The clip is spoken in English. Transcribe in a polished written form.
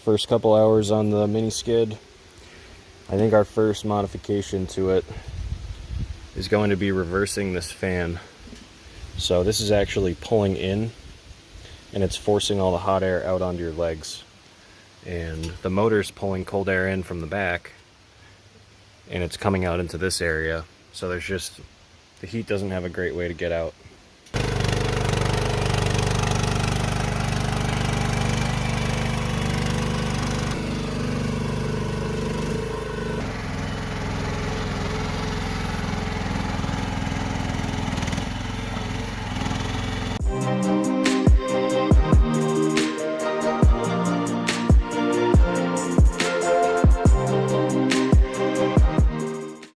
First couple hours on the mini skid. I think our first modification to it is going to be reversing this fan. So this is actually pulling in and it's forcing all the hot air out onto your legs. And the motor's pulling cold air in from the back and it's coming out into this area. So there's just, the heat doesn't have a great way to get out.